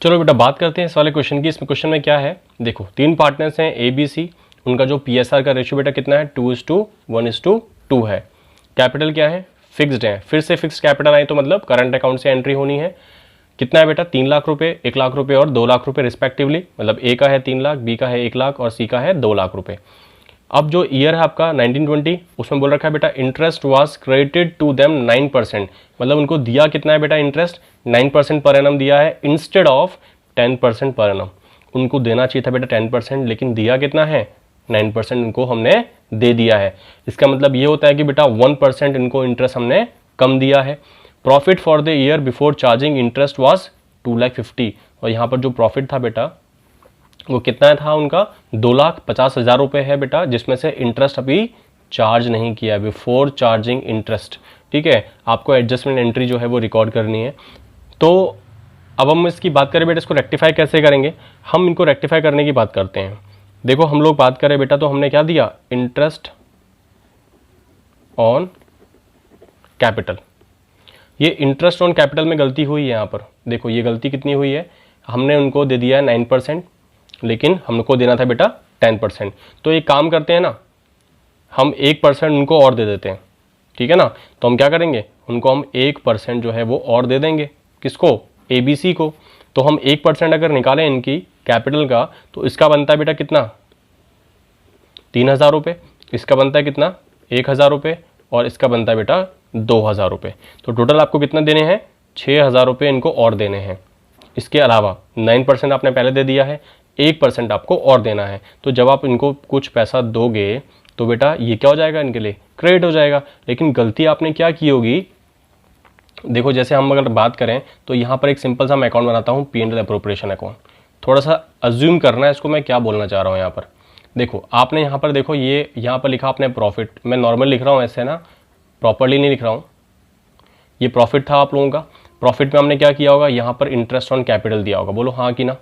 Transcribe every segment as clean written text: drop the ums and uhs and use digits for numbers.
चलो बेटा बात करते हैं इस वाले क्वेश्चन की। इसमें क्वेश्चन में क्या है, देखो तीन पार्टनर्स हैं ए बी सी, उनका जो पीएसआर का रेशियो बेटा कितना है 2:1:2 है। कैपिटल क्या है, फिक्स्ड है। फिर से फिक्स्ड कैपिटल आए तो मतलब करंट अकाउंट से एंट्री होनी है। कितना है बेटा 3 लाख रुपए, 1 लाख रुपए और 2 लाख रुपए रिस्पेक्टिवली, मतलब ए का है 3 लाख, बी का है 1 लाख और सी का है 2 लाख रुपए। अब जो ईयर है आपका 1920, उसमें बोल रखा है बेटा interest was credited to them 9%, मतलब उनको दिया कितना है बेटा इंटरेस्ट 9% पर एनम दिया है इंस्टेड ऑफ 10% पर एनम। उनको देना चाहिए था बेटा 10%, लेकिन दिया कितना है 9% उनको हमने दे दिया है। इसका मतलब ये होता है कि बेटा 1% इनको इंटरेस्ट हमने कम दिया है। Profit for the year before charging interest was 2,50,000, और यहाँ पर जो प्रॉफिट था बेटा वो कितना था उनका 2,50,000 रुपये है बेटा, जिसमें से इंटरेस्ट अभी चार्ज नहीं किया है, बिफोर चार्जिंग इंटरेस्ट। ठीक है, आपको एडजस्टमेंट एंट्री जो है वो रिकॉर्ड करनी है। तो अब हम इसकी बात करें बेटा इसको रेक्टिफाई कैसे करेंगे, हम इनको रेक्टिफाई करने की बात करते हैं। देखो हम लोग बात करें बेटा तो हमने क्या दिया, इंटरेस्ट ऑन कैपिटल। ये इंटरेस्ट ऑन कैपिटल में गलती हुई है यहाँ पर, देखो ये गलती कितनी हुई है, हमने उनको दे दिया है 9%, लेकिन हमको देना था बेटा 10%। तो एक काम करते हैं ना, हम 1% उनको और दे देते हैं, ठीक है ना। तो हम क्या करेंगे, उनको हम 1% जो है वो और दे देंगे, किसको, ABC को। तो हम 1% अगर निकालें इनकी कैपिटल का, तो इसका बनता है बेटा कितना 3,000 रुपये, इसका बनता है कितना 1,000 रुपये, और इसका बनता है बेटा 2,000 रुपये। तो टोटल आपको कितना देने हैं 6,000 रुपये इनको और देने हैं। इसके अलावा 9% आपने पहले दे दिया है, 1% आपको और देना है। तो जब आप इनको कुछ पैसा दोगे तो बेटा ये क्या हो जाएगा, इनके लिए क्रेडिट हो जाएगा। लेकिन गलती आपने क्या की होगी, देखो जैसे हम अगर बात करें तो यहाँ पर एक सिंपल सा मैं अकाउंट बनाता हूँ, P&L अप्रोप्रिएशन अकाउंट। थोड़ा सा अज्यूम करना है इसको, मैं क्या बोलना चाह रहा हूँ यहाँ पर। देखो आपने यहाँ पर देखो ये यहाँ पर लिखा आपने प्रॉफिट, मैं नॉर्मल लिख रहा हूँ ऐसे ना, प्रॉपरली नहीं लिख रहा हूँ। ये प्रॉफिट था आप लोगों का, प्रॉफिट में हमने क्या किया होगा, यहाँ पर इंटरेस्ट ऑन कैपिटल दिया होगा, बोलो हाँ कि ना।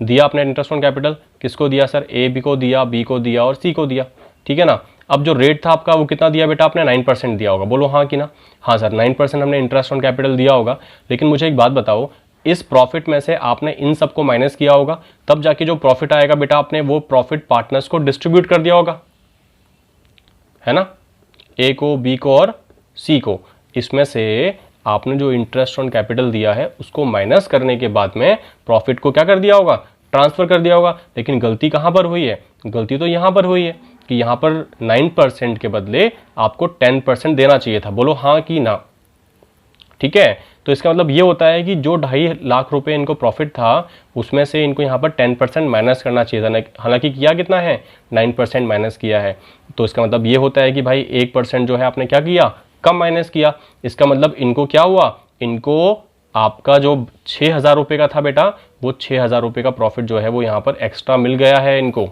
दिया आपने इंटरेस्ट ऑन कैपिटल, किसको दिया सर, ए बी को दिया, बी को दिया और सी को दिया, ठीक है ना। अब जो रेट था आपका वो कितना दिया बेटा आपने 9% दिया होगा, बोलो हाँ कि ना। हाँ सर 9% हमने इंटरेस्ट ऑन कैपिटल दिया होगा। लेकिन मुझे एक बात बताओ, इस प्रॉफिट में से आपने इन सबको माइनस किया होगा, तब जाके जो प्रॉफिट आएगा बेटा आपने वो प्रॉफिट पार्टनर्स को डिस्ट्रीब्यूट कर दिया होगा, है ना, ए को, बी को और सी को। इसमें से आपने जो इंटरेस्ट ऑन कैपिटल दिया है उसको माइनस करने के बाद में प्रॉफिट को क्या कर दिया होगा, ट्रांसफर कर दिया होगा। लेकिन गलती कहां पर हुई है, गलती तो यहां पर हुई है कि यहां पर 9% के बदले आपको 10% देना चाहिए था, बोलो हाँ कि ना। ठीक है, तो इसका मतलब ये होता है कि जो 2.5 लाख रुपए इनको प्रॉफिट था उसमें से इनको यहाँ पर 10% माइनस करना चाहिए था, हालांकि किया कितना है 9% माइनस किया है। तो इसका मतलब ये होता है कि भाई 1% जो है आपने क्या किया, कम माइनस किया। इसका मतलब इनको क्या हुआ, इनको आपका जो 6,000 रुपये का था बेटा, वो 6,000 रुपये का प्रॉफिट जो है वो यहाँ पर एक्स्ट्रा मिल गया है इनको,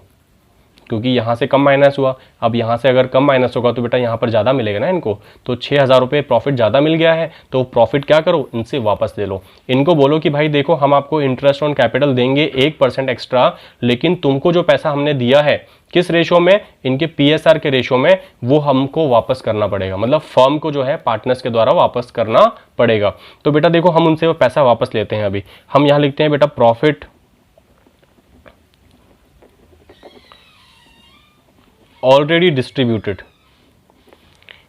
क्योंकि यहाँ से कम माइनस हुआ। अब यहाँ से अगर कम माइनस होगा तो बेटा यहाँ पर ज़्यादा मिलेगा ना इनको। तो 6,000 रुपये प्रॉफिट ज़्यादा मिल गया है, तो प्रॉफिट क्या करो, इनसे वापस ले लो। इनको बोलो कि भाई देखो हम आपको इंटरेस्ट ऑन कैपिटल देंगे 1% एक्स्ट्रा, लेकिन तुमको जो पैसा हमने दिया है किस रेशो में, इनके PSR के रेशो में, वो हमको वापस करना पड़ेगा, मतलब फर्म को जो है पार्टनर्स के द्वारा वापस करना पड़ेगा। तो बेटा देखो हम उनसे वो पैसा वापस लेते हैं। अभी हम यहाँ लिखते हैं बेटा प्रॉफिट ऑलरेडी डिस्ट्रीब्यूटेड।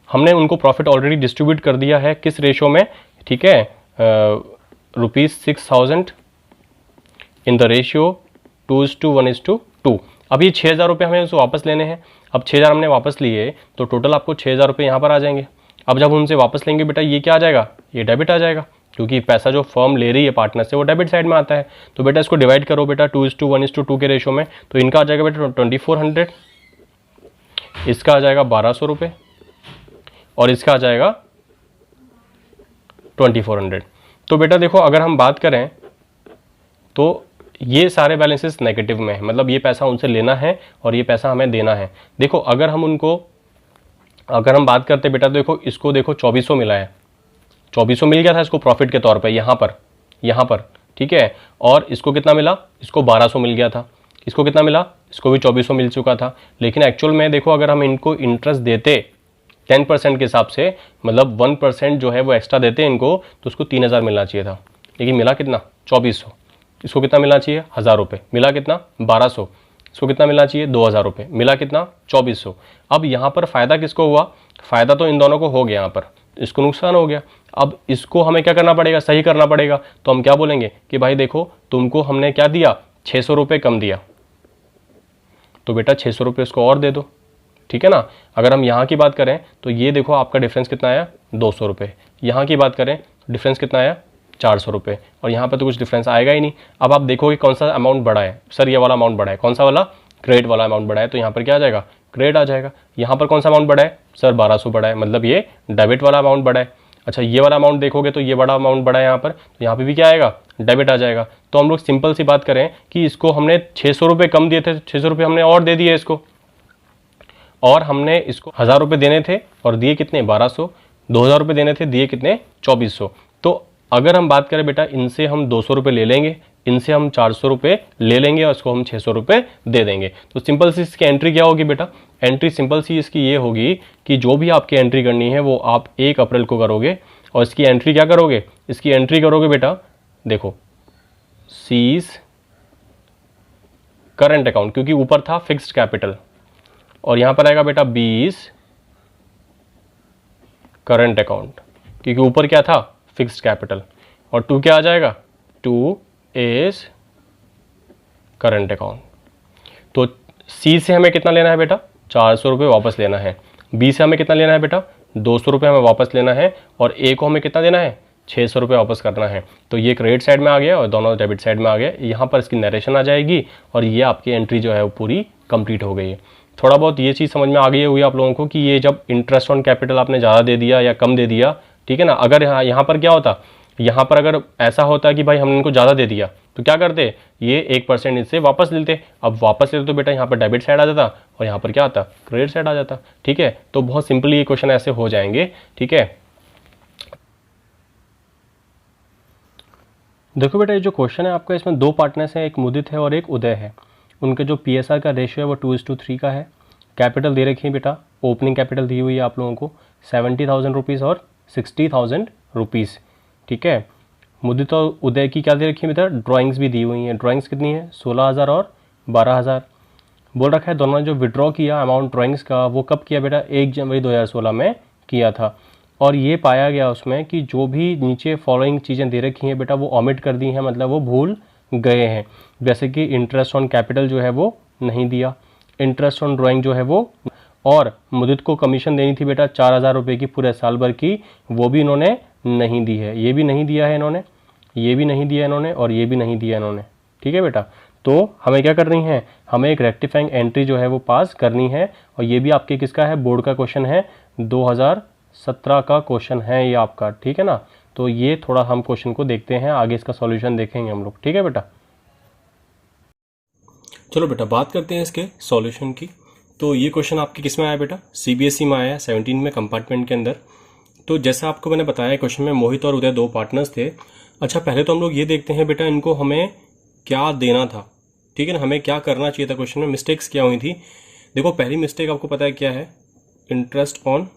हमने उनको प्रॉफिट ऑलरेडी डिस्ट्रीब्यूट कर दिया है किस रेशो में, ठीक है, ₹6,000 इन द रेशियो 2:1:2। अब ये 6,000 रुपये हमें उनसे वापस लेने हैं। अब 6,000 हमने वापस लिए तो टोटल आपको 6,000 रुपये यहाँ पर आ जाएंगे। अब जब उनसे वापस लेंगे बेटा ये क्या आ जाएगा, ये डेबिट आ जाएगा, क्योंकि पैसा जो फर्म ले रही है पार्टनर से वो डेबिट साइड में आता है। तो बेटा इसको डिवाइड करो बेटा 2:1:2 के रेशो में, तो इनका आ जाएगा बेटा 2,400, इसका आ जाएगा 1,200 रुपये और इसका आ जाएगा 2,400। तो बेटा देखो अगर हम बात करें तो ये सारे बैलेंसेस नेगेटिव में है, मतलब ये पैसा उनसे लेना है और ये पैसा हमें देना है। देखो अगर हम उनको, अगर हम बात करते बेटा, देखो इसको देखो 2,400 मिला है, 2,400 मिल गया था इसको प्रॉफिट के तौर पे यहाँ पर, ठीक है। और इसको कितना मिला, इसको 1,200 मिल गया था, इसको कितना मिला, इसको भी 2,400 मिल चुका था। लेकिन एक्चुअल में देखो अगर हम इनको इंटरेस्ट देते 10% के हिसाब से, मतलब 1% जो है वो एक्स्ट्रा देते इनको, तो उसको 3,000 मिलना चाहिए था, लेकिन मिला कितना 2,400। इसको कितना मिलना चाहिए 1000 रुपये, मिला कितना 1200। इसको कितना मिलना चाहिए 2000 रुपये, मिला कितना 2400। अब यहाँ पर फ़ायदा किसको हुआ, फ़ायदा तो इन दोनों को हो गया, यहाँ पर इसको नुकसान हो गया। अब इसको हमें क्या करना पड़ेगा, सही करना पड़ेगा। तो हम क्या बोलेंगे कि भाई देखो तुमको हमने क्या दिया, 600 रुपये कम दिया, तो बेटा 600 रुपये उसको और दे दो, ठीक है ना। अगर हम यहाँ की बात करें तो ये देखो आपका डिफरेंस कितना आया 200 रुपये, यहाँ की बात करें डिफरेंस कितना आया 400 रुपये, और यहाँ पर तो कुछ डिफरेंस आएगा ही नहीं। अब आप देखोगे कौन सा अमाउंट बढ़ा है, सर ये वाला अमाउंट बढ़ा है, कौन सा वाला, क्रेडिट वाला अमाउंट बढ़ा है, तो यहाँ पर क्या आ जाएगा, क्रेडिट आ जाएगा। यहाँ पर कौन सा अमाउंट बढ़ा है, सर 1200 बढ़ा है, मतलब ये डेबिट वाला अमाउंट बढ़ा है। अच्छा ये वाला अमाउंट देखोगे तो ये बड़ा अमाउंट बढ़ा है यहाँ पर, तो यहाँ पे भी क्या आएगा, डेबिट आ जाएगा। तो हम लोग सिंपल सी बात करें कि इसको हमने 600 रुपये कम दिए थे, 600 रुपये हमने और दे दिए इसको, और हमने इसको 1000 रुपये देने थे और दिए कितने 1200, 2000 रुपये देने थे दिए कितने 2400। तो अगर हम बात करें बेटा इनसे हम 200 रुपये ले लेंगे, इनसे हम 400 रुपये ले लेंगे और इसको हम 600 रुपये दे देंगे। तो सिंपल सी इसकी एंट्री क्या होगी बेटा, एंट्री सिंपल सी इसकी ये होगी कि जो भी आपकी एंट्री करनी है वो आप 1 अप्रैल को करोगे, और इसकी एंट्री क्या करोगे, इसकी एंट्री करोगे बेटा देखो सीज करंट अकाउंट, क्योंकि ऊपर था फिक्स्ड कैपिटल, और यहां पर आएगा बेटा 20 करंट अकाउंट, क्योंकि ऊपर क्या था फिक्स्ड कैपिटल, और 2 क्या आ जाएगा 2 इज करंट अकाउंट। तो सी से हमें कितना लेना है बेटा 400 रुपये वापस लेना है, बी से हमें कितना लेना है बेटा 200 रुपये हमें वापस लेना है, और ए को हमें कितना देना है 600 रुपये वापस करना है। तो ये क्रेडिट साइड में आ गया और दोनों डेबिट साइड में आ गया। यहाँ पर इसकी नरेशन आ जाएगी और ये आपकी एंट्री जो है वो पूरी कंप्लीट हो गई है। थोड़ा बहुत ये चीज़ समझ में आ गई हुई आप लोगों को कि ये जब इंटरेस्ट ऑन कैपिटल आपने ज़्यादा दे दिया या कम दे दिया, ठीक है ना। अगर यहाँ पर क्या होता, यहाँ पर अगर ऐसा होता कि भाई हमने इनको ज़्यादा दे दिया तो क्या करते, ये 1% इससे वापस लेते। अब वापस लेते तो बेटा यहाँ पर डेबिट साइड आ जाता और यहाँ पर क्या आता क्रेडिट साइड आ जाता, ठीक है। तो बहुत सिंपली ये क्वेश्चन ऐसे हो जाएंगे, ठीक है। देखो बेटा ये जो क्वेश्चन है आपका, इसमें 2 पार्टनर्स हैं, एक मुदित है और एक उदय है। उनके जो PSR का रेशियो है वो 2:3 का है। कैपिटल दे रखी है बेटा, ओपनिंग कैपिटल दी हुई है आप लोगों को 70,000 रुपीज़ और 60,000 रुपीज़, ठीक है। मुदित और उदय की क्या दे रखी है बेटा, ड्राइंग्स भी दी हुई हैं। ड्राइंग्स कितनी है 16,000 और 12,000। बोल रखा है दोनों ने जो विड्रॉ किया अमाउंट ड्राइंग्स का वो कब किया बेटा 1 जनवरी 2016 में किया था। और ये पाया गया उसमें कि जो भी नीचे फॉलोइंग चीज़ें दे रखी हैं बेटा वो ऑमिट कर दी हैं, मतलब वो भूल गए हैं। जैसे कि इंटरेस्ट ऑन कैपिटल जो है वो नहीं दिया, इंटरेस्ट ऑन ड्राइंग जो है वो, और मुदित को कमीशन देनी थी बेटा 4,000 रुपये की पूरे साल भर की, वो भी इन्होंने नहीं दी है। ये भी नहीं दिया है इन्होंने, ये भी नहीं दिया इन्होंने, और ये भी नहीं दिया इन्होंने, ठीक है बेटा। तो हमें क्या करनी है, हमें एक रेक्टिफाइंग एंट्री जो है वो पास करनी है। और ये भी आपके किसका है, बोर्ड का क्वेश्चन है, 2017 का क्वेश्चन है ये आपका, ठीक है ना। तो ये थोड़ा हम क्वेश्चन को देखते हैं, आगे इसका सॉल्यूशन देखेंगे हम लोग, ठीक है बेटा। चलो बेटा बात करते हैं इसके सॉल्यूशन की। तो ये क्वेश्चन आपके किस में आया बेटा, CBSE में आया 17 में कंपार्टमेंट के अंदर। तो जैसा आपको मैंने बताया क्वेश्चन में मोहित और उदय 2 पार्टनर्स थे। अच्छा पहले तो हम लोग ये देखते हैं बेटा इनको हमें क्या देना था, ठीक है ना, हमें क्या करना चाहिए था, क्वेश्चन में मिस्टेक्स क्या हुई थी। देखो पहली मिस्टेक आपको पता है क्या है, इंटरेस्ट ऑन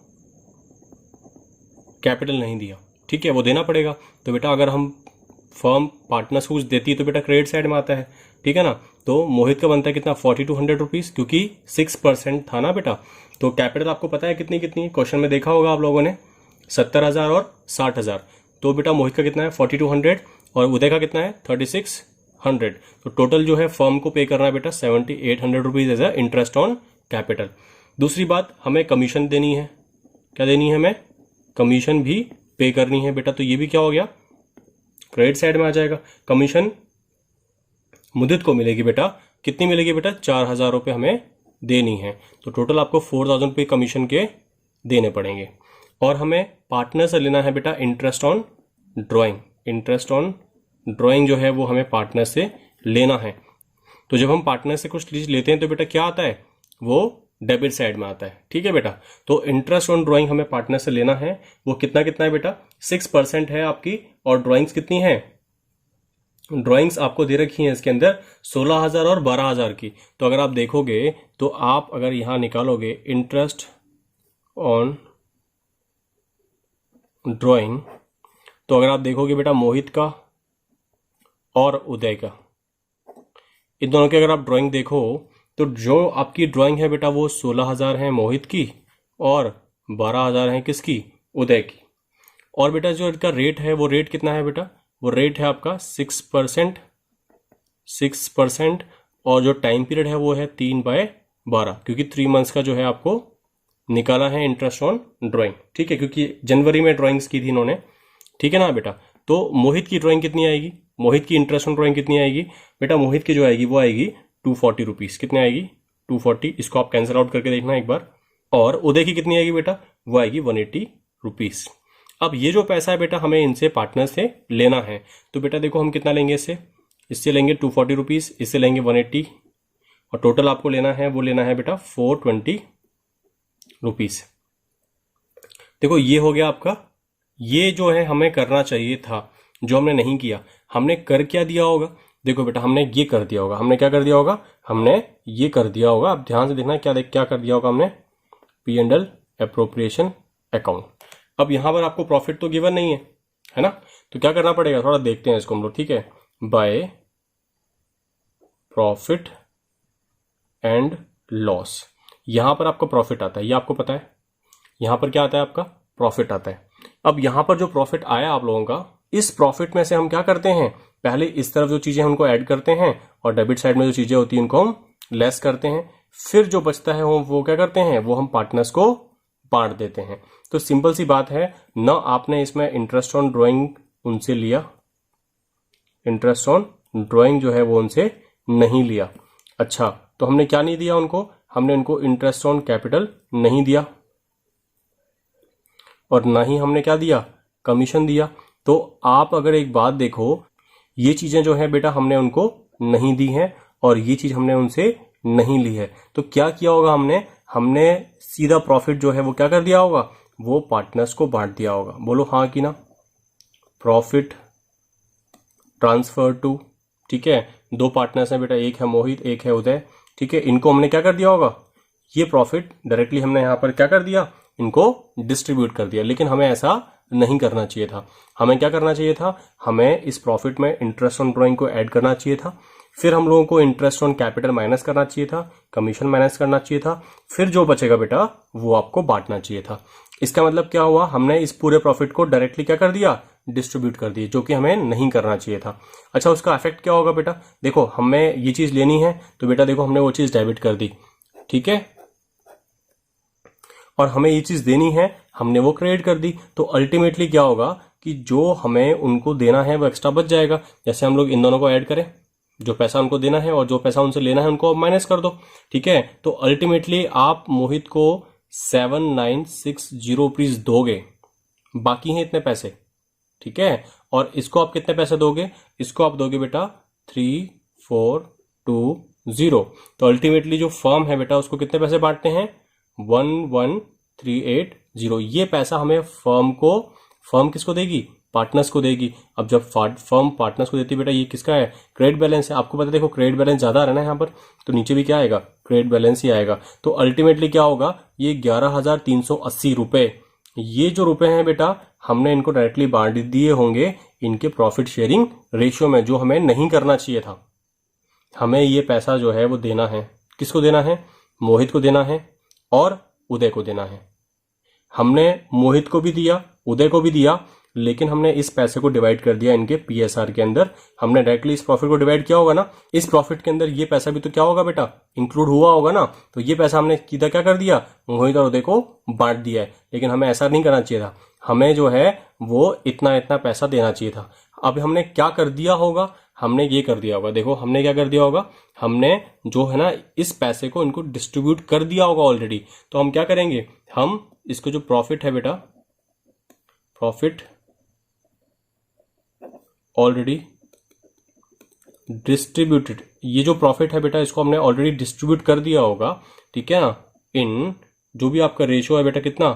कैपिटल नहीं दिया, ठीक है, वो देना पड़ेगा। तो बेटा अगर हम फर्म पार्टनर्स को कुछ देती है तो बेटा क्रेडिट साइड में आता है, ठीक है ना। तो मोहित का बनता है कितना 4200 रुपीज़, क्योंकि 6% था ना बेटा। तो कैपिटल आपको पता है कितनी कितनी, क्वेश्चन में देखा होगा आप लोगों ने 70,000 और 60,000। तो बेटा मोहित का कितना है 4200 और उदय का कितना है 3600। तो टोटल जो है फर्म को पे करना है बेटा 7800 rupees as a interest on capital. दूसरी बात हमें कमीशन देनी है, क्या देनी है हमें, कमीशन भी पे करनी है बेटा। तो ये भी क्या हो गया क्रेडिट साइड में आ जाएगा। कमीशन मुदित को मिलेगी बेटा, कितनी मिलेगी बेटा 4,000 रुपये हमें देनी है। तो टोटल आपको 4,000 रुपये कमीशन के देने पड़ेंगे। और हमें पार्टनर से लेना है बेटा interest on drawing, interest on drawing जो है वो हमें पार्टनर से लेना है। तो जब हम पार्टनर से कुछ चीज लेते हैं तो बेटा क्या आता है, वो डेबिट साइड में आता है, ठीक है बेटा। तो इंटरेस्ट ऑन ड्राइंग हमें पार्टनर से लेना है, वो कितना कितना है बेटा 6% है आपकी। और ड्राइंग्स कितनी है, ड्राइंग्स आपको दे रखी हैं इसके अंदर 16,000 और 12,000 की। तो अगर आप देखोगे तो आप अगर यहां निकालोगे इंटरेस्ट ऑन ड्राइंग, तो अगर आप देखोगे बेटा मोहित का और उदय का, इन दोनों की अगर आप ड्राइंग देखो तो जो आपकी ड्राइंग है बेटा वो 16,000 है मोहित की और 12,000 है किसकी, उदय की। और बेटा जो इसका रेट है वो रेट कितना है बेटा, वो रेट है आपका 6%, 6%। और जो टाइम पीरियड है वो है 3/12, क्योंकि 3 मंथ्स का जो है आपको निकाला है इंटरेस्ट ऑन ड्राइंग, ठीक है, क्योंकि जनवरी में ड्राइंग्स की थी इन्होंने, ठीक है ना बेटा। तो मोहित की ड्राइंग कितनी आएगी, मोहित की इंटरेस्ट ऑन ड्राइंग कितनी आएगी बेटा, मोहित की जो आएगी वो आएगी 240 रुपीज़। कितनी आएगी, 240। इसको आप कैंसिल आउट करके देखना एक बार। और उदय की कितनी आएगी बेटा, वो आएगी 180 रुपीज़। अब ये जो पैसा है बेटा हमें इनसे पार्टनर से लेना है, तो बेटा देखो हम कितना लेंगे, इससे लेंगे 240 रुपीज़, इससे लेंगे 180, और टोटल आपको लेना है वो लेना है बेटा 420 रुपीज़। देखो ये हो गया आपका, ये जो है हमें करना चाहिए था, जो हमने नहीं किया। हमने कर क्या दिया होगा, देखो बेटा हमने ये कर दिया होगा, हमने क्या कर दिया होगा, हमने ये कर दिया होगा। अब ध्यान से देखना क्या कर दिया होगा हमने, P&L एप्रोप्रिएशन अकाउंट। अब यहां पर आपको प्रॉफिट तो गिवन नहीं है ना, तो क्या करना पड़ेगा, थोड़ा देखते हैं इसको हम लोग, ठीक है। बाय प्रॉफिट एंड लॉस, यहां पर आपका प्रॉफिट आता है, ये आपको पता है, यहां पर क्या आता है आपका, प्रॉफिट आता है। अब यहां पर जो प्रॉफिट आया आप लोगों का, इस प्रॉफिट में से हम क्या करते हैं, पहले इस तरफ जो चीजें उनको ऐड करते हैं और डेबिट साइड में जो चीजें होती हैं उनको हम लेस करते हैं, फिर जो बचता है वो क्या करते हैं, वो हम पार्टनर्स को बांट देते हैं। तो सिंपल सी बात है ना, आपने इसमें इंटरेस्ट ऑन ड्राइंग उनसे लिया, इंटरेस्ट ऑन ड्राइंग जो है वो उनसे नहीं लिया। अच्छा, तो हमने क्या नहीं दिया उनको, हमने उनको इंटरेस्ट ऑन कैपिटल नहीं दिया, और ना ही हमने क्या दिया, कमीशन दिया। तो आप अगर एक बात देखो, ये चीजें जो है बेटा हमने उनको नहीं दी हैं और ये चीज हमने उनसे नहीं ली है। तो क्या किया होगा हमने सीधा प्रॉफिट जो है वो क्या कर दिया होगा, वो पार्टनर्स को बांट दिया होगा। बोलो हाँ कि ना, प्रॉफिट ट्रांसफर टू, ठीक है, दो पार्टनर्स हैं बेटा, एक है मोहित एक है उदय, ठीक है, इनको हमने क्या कर दिया होगा, ये प्रॉफिट डायरेक्टली हमने यहां पर क्या कर दिया, इनको डिस्ट्रीब्यूट कर दिया। लेकिन हमें ऐसा नहीं करना चाहिए था, हमें क्या करना चाहिए था, हमें इस प्रॉफिट में इंटरेस्ट ऑन ड्राइंग को ऐड करना चाहिए था, फिर हम लोगों को इंटरेस्ट ऑन कैपिटल माइनस करना चाहिए था, कमीशन माइनस करना चाहिए था, फिर जो बचेगा बेटा वो आपको बांटना चाहिए था। इसका मतलब क्या हुआ, हमने इस पूरे प्रॉफिट को डायरेक्टली क्या कर दिया, डिस्ट्रीब्यूट कर दिए, जो कि हमें नहीं करना चाहिए था। अच्छा, उसका इफेक्ट क्या होगा बेटा, देखो हमें ये चीज लेनी है तो बेटा देखो हमने वो चीज डेबिट कर दी, ठीक है, और हमें ये चीज देनी है, हमने वो क्रेडिट कर दी। तो अल्टीमेटली क्या होगा कि जो हमें उनको देना है वो एक्स्ट्रा बच जाएगा। जैसे हम लोग इन दोनों को ऐड करें, जो पैसा उनको देना है और जो पैसा उनसे लेना है उनको माइनस कर दो, ठीक है। तो अल्टीमेटली आप मोहित को 7,960 रुपीज दोगे, बाकी हैं इतने पैसे, ठीक है। और इसको आप कितने पैसे दोगे, इसको आप दोगे बेटा 3,420। तो अल्टीमेटली जो फर्म है बेटा उसको कितने पैसे बांटते हैं, 11,380। ये पैसा हमें फर्म किसको देगी, पार्टनर्स को देगी। अब जब फर्म पार्टनर्स को देती है बेटा, ये किसका है, क्रेडिट बैलेंस है। आपको पता है देखो क्रेडिट बैलेंस ज्यादा आ रहा है ना यहाँ पर, तो नीचे भी क्या आएगा, क्रेडिट बैलेंस ही आएगा। तो अल्टीमेटली क्या होगा, ये 11,380 रुपए, ये जो रुपए हैं बेटा हमने इनको डायरेक्टली बांट दिए होंगे इनके प्रॉफिट शेयरिंग रेशियो में, जो हमें नहीं करना चाहिए था। हमें ये पैसा जो है वो देना है, किसको देना है, मोहित को देना है और उदय को देना है। हमने मोहित को भी दिया, उदय को भी दिया, लेकिन हमने इस पैसे को डिवाइड कर दिया इनके पीएसआर के अंदर। हमने डायरेक्टली इस प्रॉफिट को डिवाइड किया होगा ना, इस प्रॉफिट के अंदर ये पैसा भी तो क्या होगा बेटा, इंक्लूड हुआ होगा ना। तो ये पैसा हमने सीधा क्या कर दिया, मोहित और उदय को बांट दिया है। लेकिन हमें ऐसा नहीं करना चाहिए था, हमें जो है वो इतना इतना पैसा देना चाहिए था। अब हमने क्या कर दिया होगा, हमने ये कर दिया होगा, देखो हमने क्या कर दिया होगा, हमने जो है ना इस पैसे को इनको डिस्ट्रीब्यूट कर दिया होगा ऑलरेडी। तो हम क्या करेंगे, हम इसको जो प्रॉफिट है बेटा, प्रॉफिट ऑलरेडी डिस्ट्रीब्यूटेड, ये जो प्रॉफिट है बेटा इसको हमने ऑलरेडी डिस्ट्रीब्यूट कर दिया होगा, ठीक है ना, इन जो भी आपका रेशियो है बेटा कितना,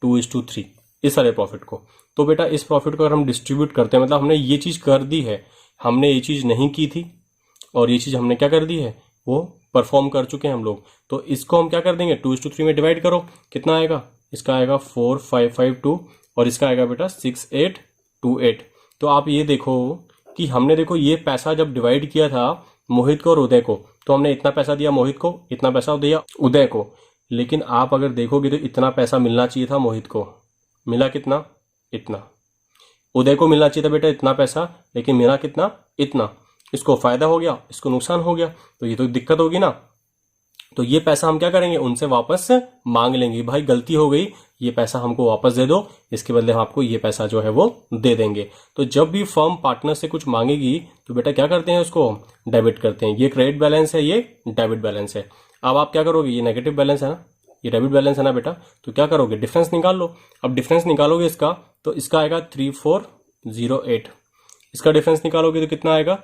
2:3, इस सारे प्रॉफिट को। तो बेटा इस प्रॉफिट को अगर हम डिस्ट्रीब्यूट करते हैं, मतलब हमने ये चीज कर दी है, हमने ये चीज नहीं की थी और ये चीज हमने क्या कर दी है, वो परफॉर्म कर चुके हैं हम लोग। तो इसको हम क्या कर देंगे, 2:3 में डिवाइड करो, कितना आएगा, इसका आएगा 4,552 और इसका आएगा बेटा 6,828। तो आप ये देखो कि हमने देखो ये पैसा जब डिवाइड किया था मोहित को और उदय को, तो हमने इतना पैसा दिया मोहित को, इतना पैसा दिया उदय को। लेकिन आप अगर देखोगे तो इतना पैसा मिलना चाहिए था मोहित को, मिला कितना? इतना। उदय को मिलना चाहिए था बेटा इतना पैसा, लेकिन मिला कितना? इतना। इसको फायदा हो गया, इसको नुकसान हो गया, तो ये तो दिक्कत होगी ना। तो ये पैसा हम क्या करेंगे? उनसे वापस मांग लेंगे, भाई गलती हो गई, ये पैसा हमको वापस दे दो, इसके बदले हम आपको ये पैसा जो है वो दे देंगे। तो जब भी फर्म पार्टनर से कुछ मांगेगी तो बेटा क्या करते हैं? उसको डेबिट करते हैं। ये क्रेडिट बैलेंस है, ये डेबिट बैलेंस है। अब आप क्या करोगे? ये नेगेटिव बैलेंस है ना, ये डेबिट बैलेंस है ना बेटा, तो क्या करोगे? डिफरेंस निकाल लो। अब डिफरेंस निकालोगे इसका, तो इसका आएगा 3408। इसका डिफरेंस निकालोगे तो कितना आएगा?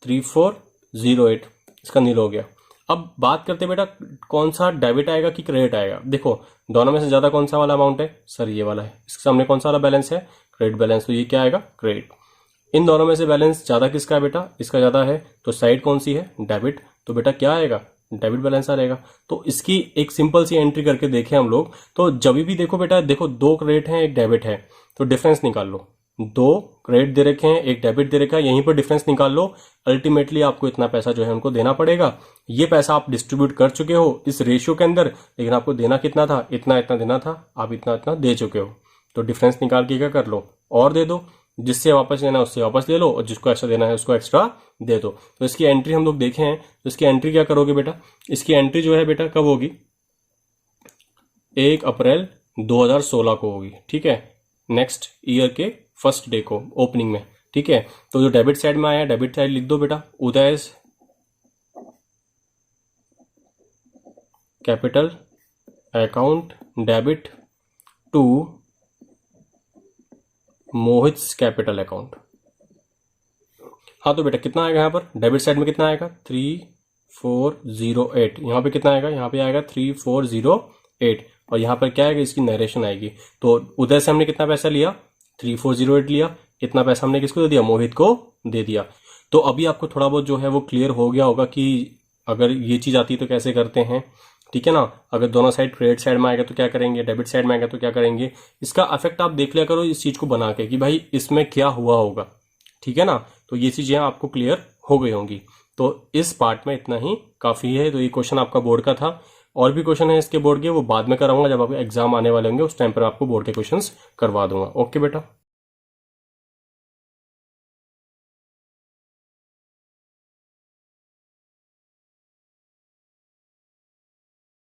3408। इसका नील हो गया। अब बात करते हैं बेटा कौन सा डेबिट आएगा कि क्रेडिट आएगा। देखो दोनों में से ज्यादा कौन सा वाला अमाउंट है? सर ये वाला है। इसके सामने कौन सा वाला बैलेंस है? क्रेडिट बैलेंस, तो ये क्या आएगा? क्रेडिट। इन दोनों में से बैलेंस ज्यादा किसका है बेटा? इसका ज्यादा है, तो साइड कौन सी है? डेबिट। तो बेटा क्या आएगा? डेबिट बैलेंस आ रहेगा। तो इसकी एक सिंपल सी एंट्री करके देखें हम लोग, तो जब भी देखो बेटा, देखो दो क्रेडिट है एक डेबिट है, तो डिफरेंस निकाल लो। दो क्रेडिट दे रखे हैं, एक डेबिट दे रखा है, यहीं पर डिफरेंस निकाल लो। अल्टीमेटली आपको इतना पैसा जो है उनको देना पड़ेगा। ये पैसा आप डिस्ट्रीब्यूट कर चुके हो इस रेशियो के अंदर, लेकिन आपको देना कितना था? इतना इतना देना था, आप इतना इतना दे चुके हो। तो डिफरेंस निकाल के क्या कर लो? और दे दो। जिससे वापस लेना उससे वापस ले लो, और जिसको एक्स्ट्रा देना है उसको एक्स्ट्रा दे दो। तो इसकी एंट्री हम लोग देखे हैं, तो इसकी एंट्री क्या करोगे बेटा? इसकी एंट्री जो है बेटा कब होगी? 1 अप्रैल 2016 को होगी, ठीक है, नेक्स्ट ईयर के फर्स्ट डे को, ओपनिंग में, ठीक है। तो जो डेबिट साइड में आया, डेबिट साइड लिख दो बेटा, Uday capital account debit to Mohit's capital account. हाँ तो बेटा कितना आएगा यहाँ पर? डेबिट साइड में कितना आएगा? 3408। यहाँ पे कितना आएगा? यहाँ पे आएगा 3408। और यहाँ पर क्या आएगा? इसकी नरेशन आएगी। तो उदय से हमने कितना पैसा लिया? 3408 लिया। इतना पैसा हमने किसको दे दिया? मोहित को दे दिया। तो अभी आपको थोड़ा बहुत जो है वो क्लियर हो गया होगा कि अगर ये चीज आती है तो कैसे करते हैं, ठीक है ना। अगर दोनों साइड क्रेडिट साइड में आएगा तो क्या करेंगे, डेबिट साइड में आएगा तो क्या करेंगे। इसका इफेक्ट आप देख लिया करो इस चीज को बना के कि भाई इसमें क्या हुआ होगा, ठीक है ना। तो ये चीजें आपको क्लियर हो गई होंगी। तो इस पार्ट में इतना ही काफी है। तो ये क्वेश्चन आपका बोर्ड का था। और भी क्वेश्चन है इसके बोर्ड के, वो बाद में कराऊंगा, जब आपके एग्जाम आने वाले होंगे उस टाइम पर आपको बोर्ड के क्वेश्चंस करवा दूंगा। ओके बेटा।